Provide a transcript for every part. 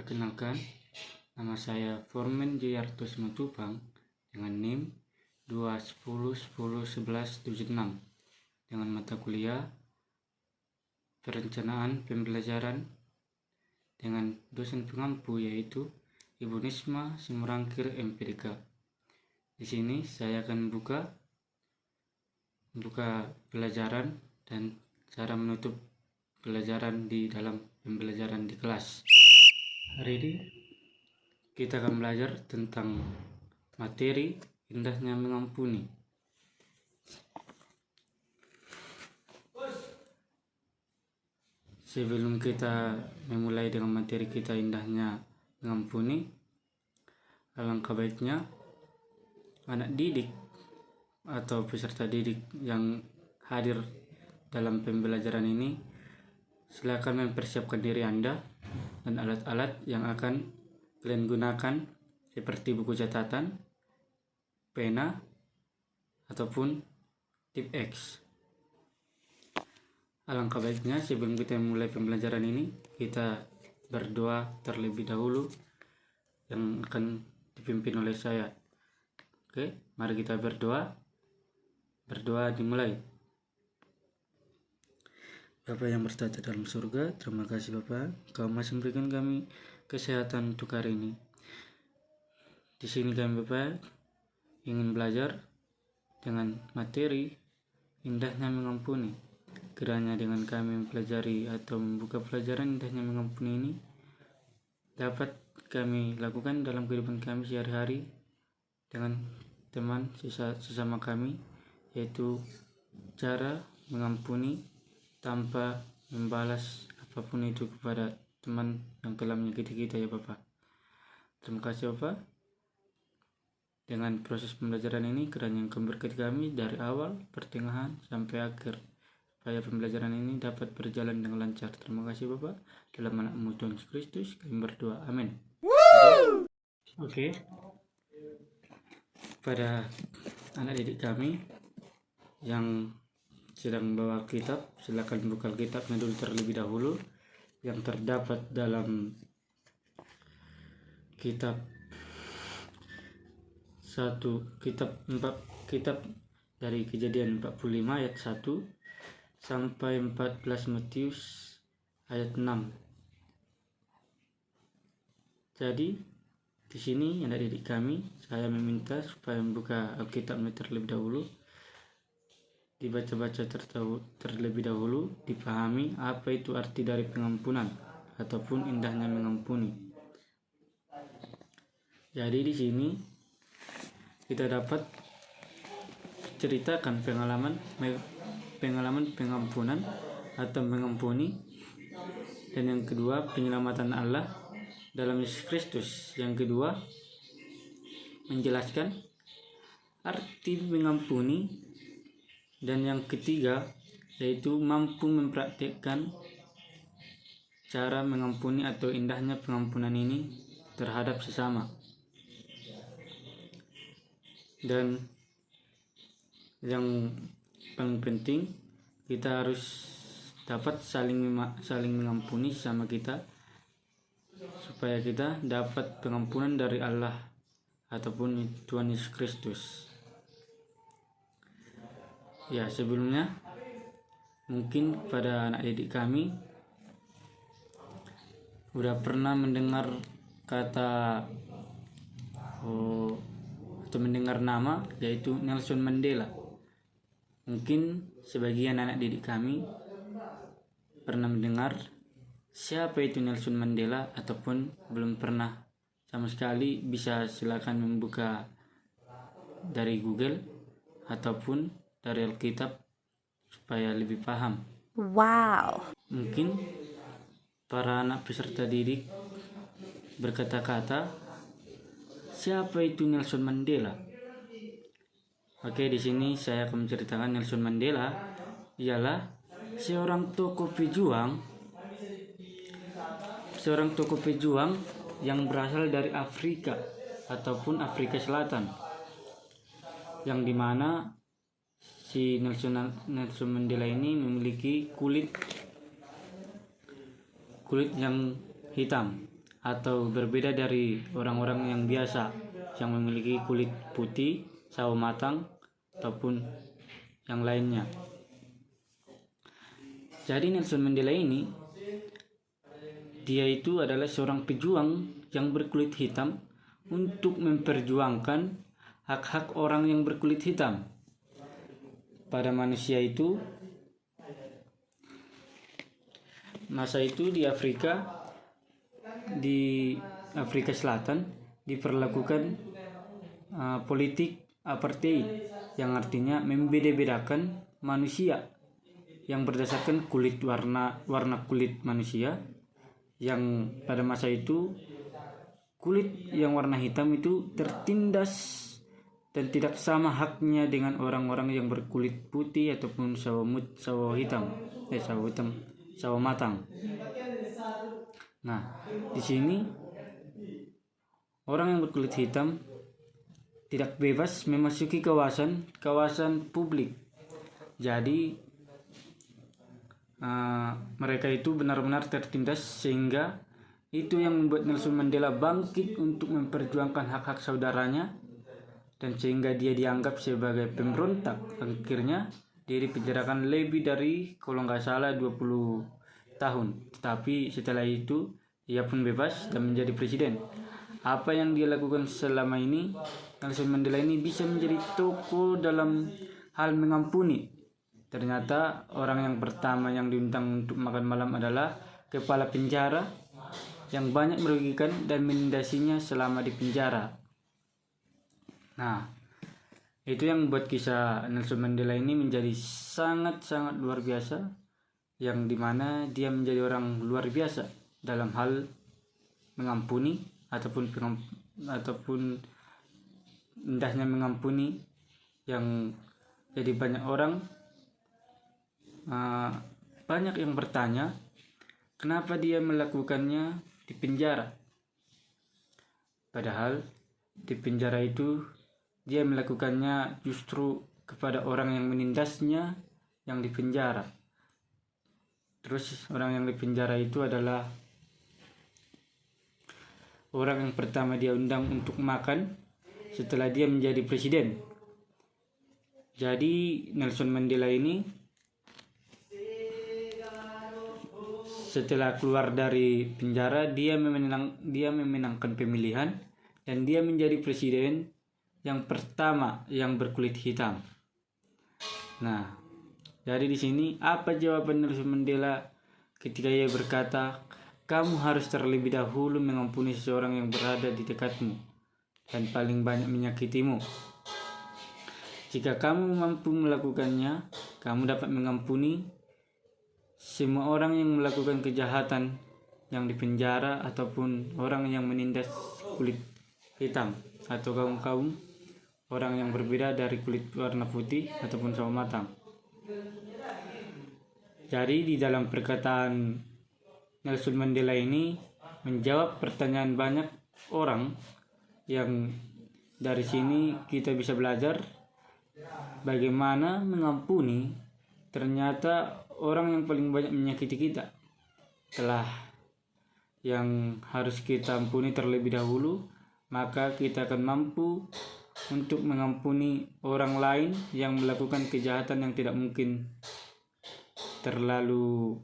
Perkenalkan, nama saya Formen Jayarto Simatupang dengan NIM 210101176 dengan mata kuliah Perencanaan Pembelajaran dengan dosen pengampu yaitu Ibu Nisma Simorangkir MPDK. Di sini saya akan buka pelajaran dan cara menutup pelajaran di dalam pembelajaran di kelas. Hari ini kita akan belajar tentang materi indahnya mengampuni. Sebelum kita memulai dengan materi kita indahnya mengampuni, alangkah baiknya anak didik atau peserta didik yang hadir dalam pembelajaran ini silakan mempersiapkan diri Anda dan alat-alat yang akan kalian gunakan seperti buku catatan, pena, ataupun tip X. Alangkah baiknya sebelum kita mulai pembelajaran ini kita berdoa terlebih dahulu yang akan dipimpin oleh saya. Oke, mari kita berdoa. Berdoa dimulai. Bapa yang bertata dalam surga, terima kasih Bapa, Kau masih memberikan kami kesehatan untuk hari ini. Di sini kami Bapa ingin belajar dengan materi indahnya mengampuni. Kiranya dengan kami mempelajari atau membuka pelajaran indahnya mengampuni ini dapat kami lakukan dalam kehidupan kami sehari-hari dengan teman sesama kami, yaitu cara mengampuni tanpa membalas apapun itu kepada teman yang telah menyakiti kita ya Bapak. Terima kasih Bapak. Dengan proses pembelajaran ini kiranya Engkau memberkati kami dari awal, pertengahan sampai akhir, supaya pembelajaran ini dapat berjalan dengan lancar. Terima kasih Bapak. Dalam nama Tuhan Yesus Kristus kami berdoa. Amin. Oke. Pada anak didik kami yang sedang membawa kitab, silakan buka kitabnya dulu terlebih dahulu yang terdapat dalam kitab dari Kejadian 45 ayat 1 sampai 14 Matius ayat 6. Jadi di sini anak didik kami, saya meminta supaya membuka Alkitabnya terlebih dahulu, dibaca-baca terlebih dahulu, dipahami apa itu arti dari pengampunan ataupun indahnya mengampuni. Jadi di sini kita dapat ceritakan pengalaman pengampunan atau mengampuni, dan yang kedua penyelamatan Allah dalam Yesus Kristus. Yang kedua menjelaskan arti mengampuni, dan yang ketiga yaitu mampu mempraktikkan cara mengampuni atau indahnya pengampunan ini terhadap sesama. Dan yang paling penting kita harus dapat saling mengampuni sesama kita supaya kita dapat pengampunan dari Allah ataupun Tuhan Yesus Kristus. Ya, sebelumnya mungkin pada anak didik kami udah pernah mendengar kata atau mendengar nama yaitu Nelson Mandela. Mungkin sebagian anak didik kami pernah mendengar siapa itu Nelson Mandela, ataupun belum pernah sama sekali, bisa silakan membuka dari Google ataupun dari Alkitab supaya lebih paham. Wow. Mungkin para anak peserta didik berkata-kata, siapa itu Nelson Mandela? Oke, di sini saya akan menceritakan Nelson Mandela ialah seorang tokoh pejuang yang berasal dari Afrika ataupun Afrika Selatan, yang dimana si Nelson Mandela ini memiliki kulit yang hitam atau berbeda dari orang-orang yang biasa yang memiliki kulit putih, sawo matang, ataupun yang lainnya. Jadi Nelson Mandela ini, dia itu adalah seorang pejuang yang berkulit hitam untuk memperjuangkan hak-hak orang yang berkulit hitam. Pada manusia itu, masa itu di Afrika Selatan diperlakukan politik apartheid, yang artinya membeda-bedakan manusia yang berdasarkan warna kulit manusia, yang pada masa itu kulit yang warna hitam itu tertindas dan tidak sama haknya dengan orang-orang yang berkulit putih ataupun sawo matang. Nah, di sini orang yang berkulit hitam tidak bebas memasuki kawasan publik. Jadi mereka itu benar-benar tertindas, sehingga itu yang membuat Nelson Mandela bangkit untuk memperjuangkan hak-hak saudaranya, dan sehingga dia dianggap sebagai pemberontak. Akhirnya dia dipenjarakan lebih dari, kalau nggak salah, 20 tahun. Tetapi setelah itu ia pun bebas dan menjadi presiden. Apa yang dia lakukan selama ini, Nelson Mandela ini bisa menjadi tokoh dalam hal mengampuni. Ternyata orang yang pertama yang diundang untuk makan malam adalah kepala penjara yang banyak merugikan dan menindasinya selama di penjara. Nah, itu yang membuat kisah Nelson Mandela ini menjadi sangat-sangat luar biasa, yang dimana dia menjadi orang luar biasa dalam hal mengampuni ataupun indahnya mengampuni, yang jadi banyak orang banyak yang bertanya kenapa dia melakukannya di penjara, padahal di penjara itu dia melakukannya justru kepada orang yang menindasnya yang di penjara. Terus orang yang di penjara itu adalah orang yang pertama dia undang untuk makan setelah dia menjadi presiden. Jadi Nelson Mandela ini setelah keluar dari penjara, dia memenangkan pemilihan dan dia menjadi presiden yang pertama yang berkulit hitam. Nah, jadi di sini apa jawaban Nelson Mandela ketika ia berkata, kamu harus terlebih dahulu mengampuni seseorang yang berada di dekatmu dan paling banyak menyakitimu. Jika kamu mampu melakukannya, kamu dapat mengampuni semua orang yang melakukan kejahatan yang di penjara ataupun orang yang menindas kulit hitam atau kaum orang yang berbeda dari kulit warna putih ataupun sawo matang. Jadi di dalam perkataan Nelson Mandela ini menjawab pertanyaan banyak orang, yang dari sini kita bisa belajar bagaimana mengampuni. Ternyata orang yang paling banyak menyakiti kita telah yang harus kita ampuni terlebih dahulu, maka kita akan mampu untuk mengampuni orang lain yang melakukan kejahatan yang tidak mungkin terlalu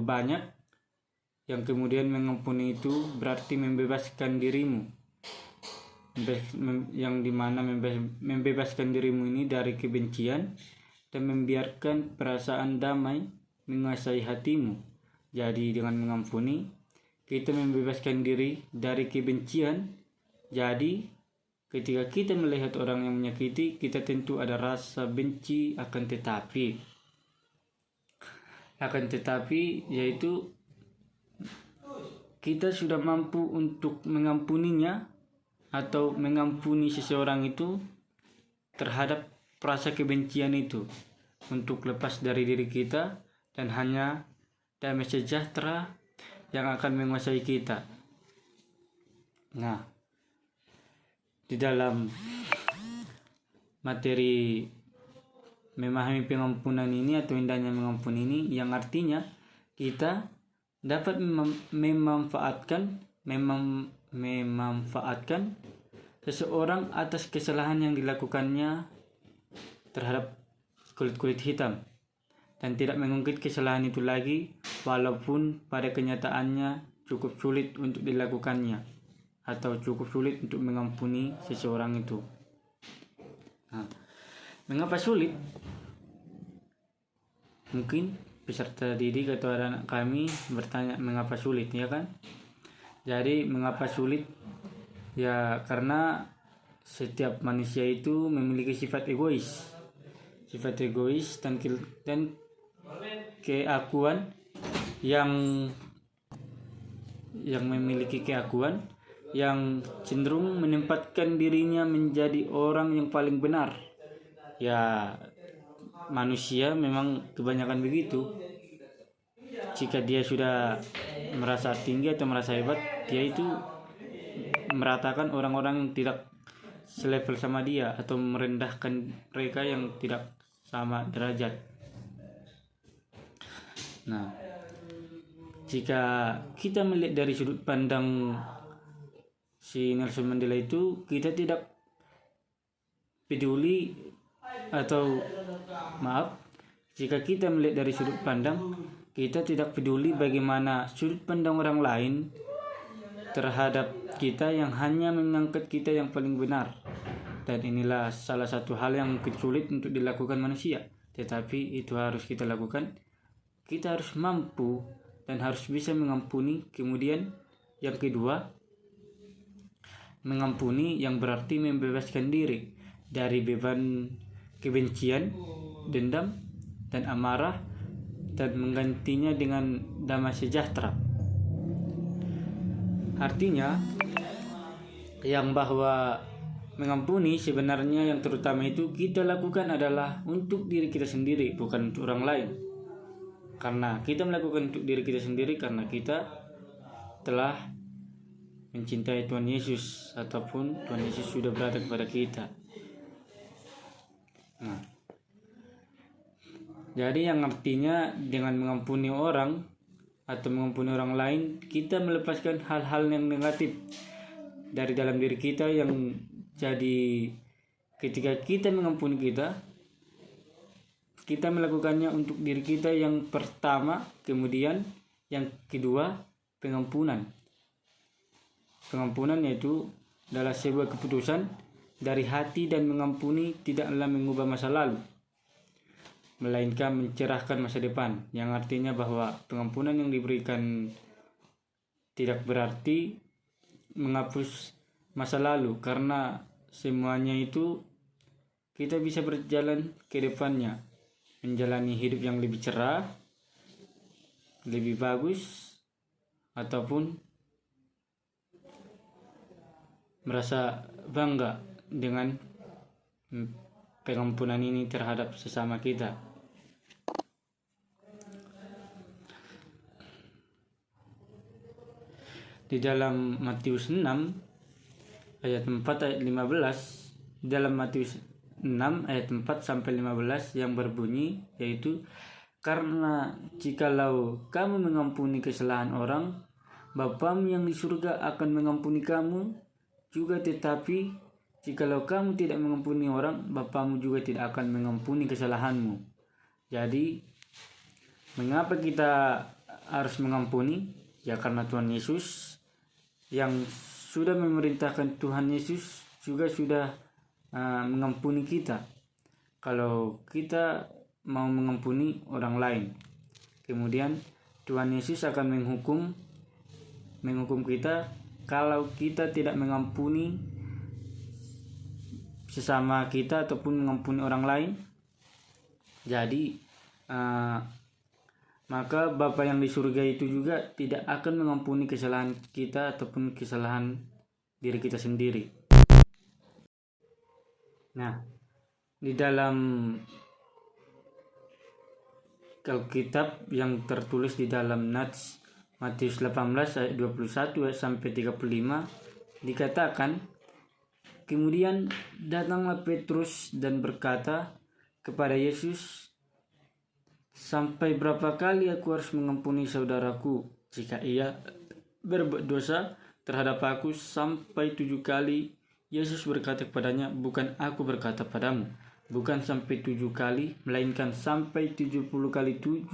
banyak, yang kemudian mengampuni itu berarti membebaskan dirimu, yang dimana membebaskan dirimu ini dari kebencian dan membiarkan perasaan damai menguasai hatimu. Jadi dengan mengampuni kita membebaskan diri dari kebencian. Jadi ketika kita melihat orang yang menyakiti kita, tentu ada rasa benci, akan tetapi yaitu kita sudah mampu untuk mengampuninya atau mengampuni seseorang itu terhadap rasa kebencian itu, untuk lepas dari diri kita dan hanya damai sejahtera yang akan menguasai kita. Nah, di dalam materi memahami pengampunan ini atau indahnya mengampuni ini, yang artinya kita dapat memanfaatkan seseorang atas kesalahan yang dilakukannya terhadap kulit hitam, dan tidak mengungkit kesalahan itu lagi walaupun pada kenyataannya cukup sulit untuk dilakukannya atau cukup sulit untuk mengampuni seseorang itu. Nah, mengapa sulit? Mungkin peserta didik atau anak kami bertanya mengapa sulit, ya kan? Jadi mengapa sulit? Ya karena setiap manusia itu memiliki sifat egois dan keakuan yang memiliki keakuan yang cenderung menempatkan dirinya menjadi orang yang paling benar. Ya, manusia memang kebanyakan begitu. Jika dia sudah merasa tinggi atau merasa hebat, dia itu meratakan orang-orang yang tidak selevel sama dia atau merendahkan mereka yang tidak sama derajat. Nah, jika kita melihat dari sudut pandang si Nelson Mandela itu, kita tidak peduli jika kita melihat dari sudut pandang, kita tidak peduli bagaimana sudut pandang orang lain terhadap kita yang hanya mengangkat kita yang paling benar. Dan inilah salah satu hal yang sulit untuk dilakukan manusia, tetapi itu harus kita lakukan. Kita harus mampu dan harus bisa mengampuni. Kemudian yang kedua, mengampuni yang berarti membebaskan diri dari beban kebencian, dendam, dan amarah, dan menggantinya dengan damai sejahtera. Artinya yang bahwa mengampuni sebenarnya yang terutama itu kita lakukan adalah untuk diri kita sendiri, bukan untuk orang lain. Karena kita melakukan untuk diri kita sendiri karena kita telah mencintai Tuhan Yesus, ataupun Tuhan Yesus sudah berada kepada kita. Nah, jadi yang artinya dengan mengampuni orang atau mengampuni orang lain, kita melepaskan hal-hal yang negatif dari dalam diri kita, yang jadi ketika kita mengampuni kita melakukannya untuk diri kita yang pertama, kemudian yang kedua pengampunan. Pengampunan yaitu adalah sebuah keputusan dari hati, dan mengampuni tidaklah mengubah masa lalu, melainkan mencerahkan masa depan. Yang artinya bahwa pengampunan yang diberikan tidak berarti menghapus masa lalu, karena semuanya itu kita bisa berjalan ke depannya, menjalani hidup yang lebih cerah, lebih bagus, ataupun merasa bangga dengan pengampunan ini terhadap sesama kita. Di dalam Matius 6 ayat 4 ayat 15, dalam Matius 6 ayat 4 sampai 15 yang berbunyi yaitu, karena jikalau kamu mengampuni kesalahan orang, Bapamu yang di surga akan mengampuni kamu juga, tetapi jikalau kamu tidak mengampuni orang, Bapamu juga tidak akan mengampuni kesalahanmu. Jadi mengapa kita harus mengampuni? Ya karena Tuhan Yesus yang sudah memerintahkan, Tuhan Yesus juga sudah mengampuni kita. Kalau kita mau mengampuni orang lain, kemudian Tuhan Yesus akan menghukum kita kalau kita tidak mengampuni sesama kita ataupun mengampuni orang lain. Jadi maka Bapa yang di surga itu juga tidak akan mengampuni kesalahan kita ataupun kesalahan diri kita sendiri. Nah, di dalam Alkitab yang tertulis di dalam Nats Matius 18 ayat 21 sampai 35 dikatakan, kemudian datanglah Petrus dan berkata kepada Yesus, sampai berapa kali aku harus mengampuni saudaraku jika ia berbuat dosa terhadap aku? Sampai 7 kali. Yesus berkata kepadanya, bukan aku berkata padamu, bukan sampai 7 kali, melainkan sampai 70 kali 7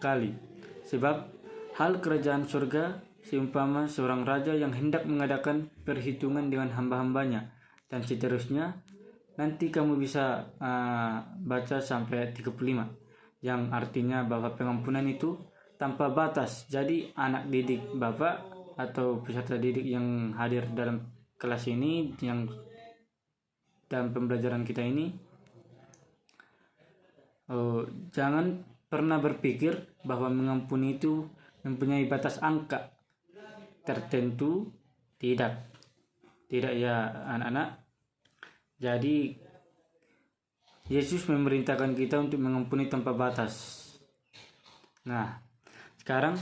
kali. Sebab hal kerajaan surga seumpama seorang raja yang hendak mengadakan perhitungan dengan hamba-hambanya, dan seterusnya. Nanti kamu bisa baca sampai 35, yang artinya bahwa pengampunan itu tanpa batas. Jadi anak didik Bapak atau peserta didik yang hadir dalam kelas ini, yang dalam pembelajaran kita ini, jangan pernah berpikir bahwa mengampuni itu mempunyai batas angka tertentu. Tidak ya anak-anak. Jadi Yesus memerintahkan kita untuk mengampuni tanpa batas. Nah, sekarang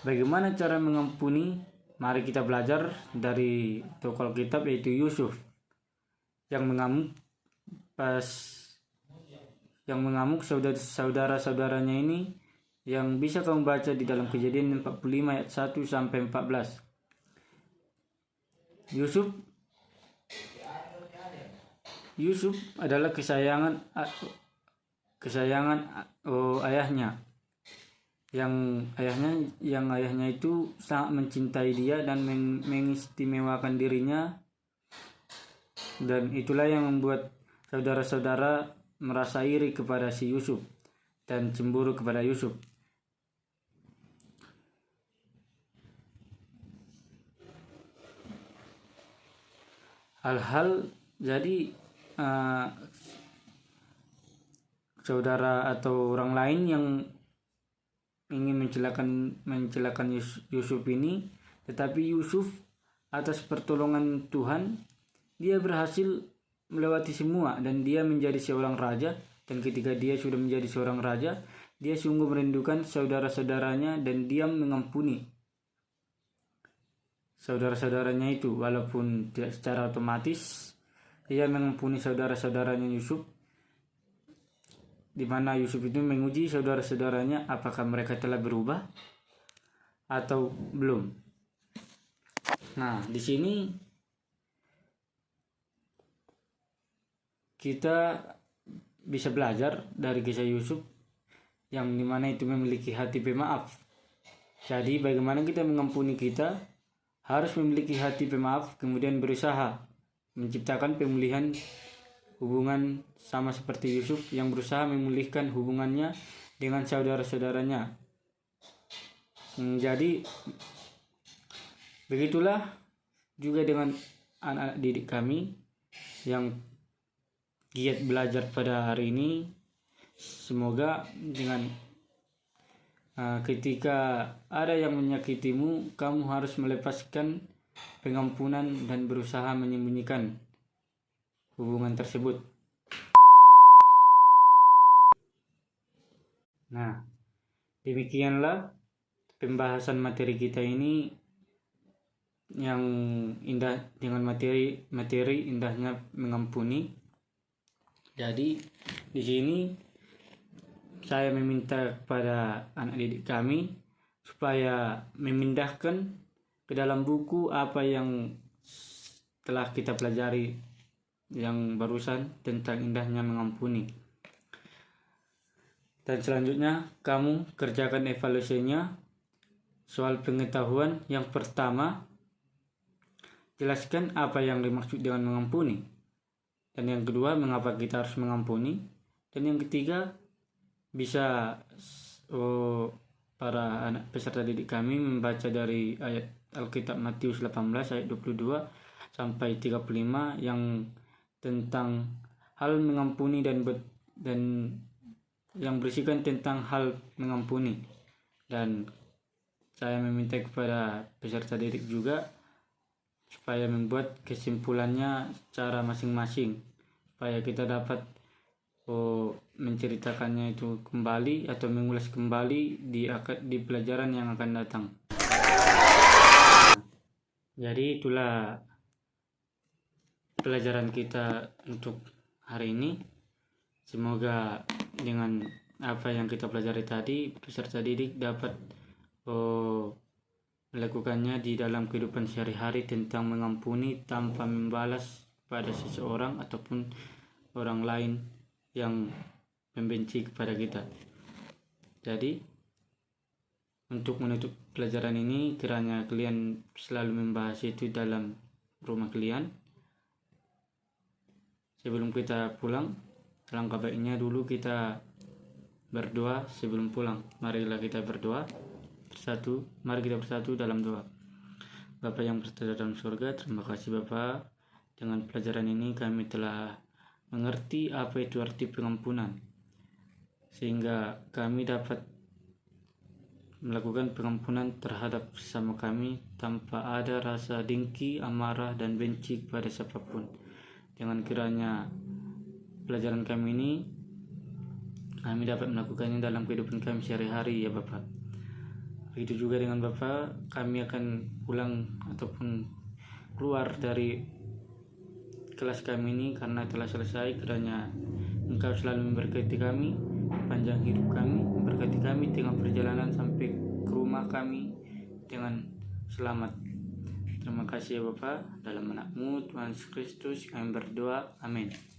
bagaimana cara mengampuni? Mari kita belajar dari tokoh Alkitab, yaitu Yusuf yang mengamuk saudara-saudaranya ini, yang bisa kamu baca di dalam Kejadian 45 ayat 1 sampai 14. Yusuf adalah kesayangan ayahnya, yang ayahnya itu sangat mencintai dia dan mengistimewakan dirinya, dan itulah yang membuat saudara-saudara merasa iri kepada si Yusuf dan cemburu kepada Yusuf. Jadi saudara atau orang lain yang ingin mencelakan Yusuf ini, tetapi Yusuf atas pertolongan Tuhan dia berhasil melewati semua dan dia menjadi seorang raja. Dan ketika dia sudah menjadi seorang raja, dia sungguh merindukan saudara-saudaranya dan dia mengampuni saudara-saudaranya itu, walaupun tidak secara otomatis. Ia mengampuni saudara-saudaranya Yusuf, di mana Yusuf itu menguji saudara-saudaranya apakah mereka telah berubah atau belum. Nah, di sini kita bisa belajar dari kisah Yusuf yang dimana itu memiliki hati pemaaf. Jadi bagaimana kita mengampuni? Kita harus memiliki hati pemaaf, kemudian berusaha menciptakan pemulihan hubungan, sama seperti Yusuf yang berusaha memulihkan hubungannya dengan saudara-saudaranya. Jadi begitulah juga dengan anak-anak didik kami yang giat belajar pada hari ini. Semoga dengan ketika ada yang menyakitimu, kamu harus melepaskan pengampunan dan berusaha menyembunyikan hubungan tersebut. Nah, demikianlah pembahasan materi kita ini yang indah, dengan materi indahnya mengampuni. Jadi di sini saya meminta kepada anak didik kami supaya memindahkan ke dalam buku apa yang telah kita pelajari yang barusan tentang indahnya mengampuni. Dan selanjutnya kamu kerjakan evaluasinya. Soal pengetahuan yang pertama, jelaskan apa yang dimaksud dengan mengampuni. Dan yang kedua, mengapa kita harus mengampuni. Dan yang ketiga, bisa para anak peserta didik kami membaca dari ayat Alkitab Matius 18 ayat 22 sampai 35 yang tentang hal mengampuni dan yang berisikan tentang hal mengampuni. Dan saya meminta kepada peserta didik juga supaya membuat kesimpulannya secara masing-masing, supaya kita dapat menceritakannya itu kembali atau mengulas kembali di pelajaran yang akan datang. Jadi itulah pelajaran kita untuk hari ini. Semoga dengan apa yang kita pelajari tadi, peserta didik dapat melakukannya di dalam kehidupan sehari-hari tentang mengampuni tanpa membalas pada seseorang ataupun orang lain yang membenci kepada kita. Jadi untuk menutup pelajaran ini, kiranya kalian selalu membahas itu dalam rumah kalian. Sebelum kita pulang, alangkah baiknya dulu kita berdoa sebelum pulang. Marilah kita berdoa bersatu. Mari kita bersatu dalam doa. Bapa yang berada dalam surga, terima kasih Bapa. Dengan pelajaran ini kami telah mengerti apa itu arti pengampunan, sehingga kami dapat melakukan pengampunan terhadap sesama kami tanpa ada rasa dengki, amarah, dan benci kepada siapapun. Dengan kiranya pelajaran kami ini kami dapat melakukannya dalam kehidupan kami sehari-hari ya Bapak. Begitu juga dengan Bapak, kami akan pulang ataupun keluar dari kelas kami ini karena telah selesai. Kiranya Engkau selalu memberkati kami, panjang hidup kami, memberkati kami dengan perjalanan sampai ke rumah kami dengan selamat. Terima kasih ya Bapak, dalam nama-Mu Tuhan Yesus Kristus kami berdoa, amin.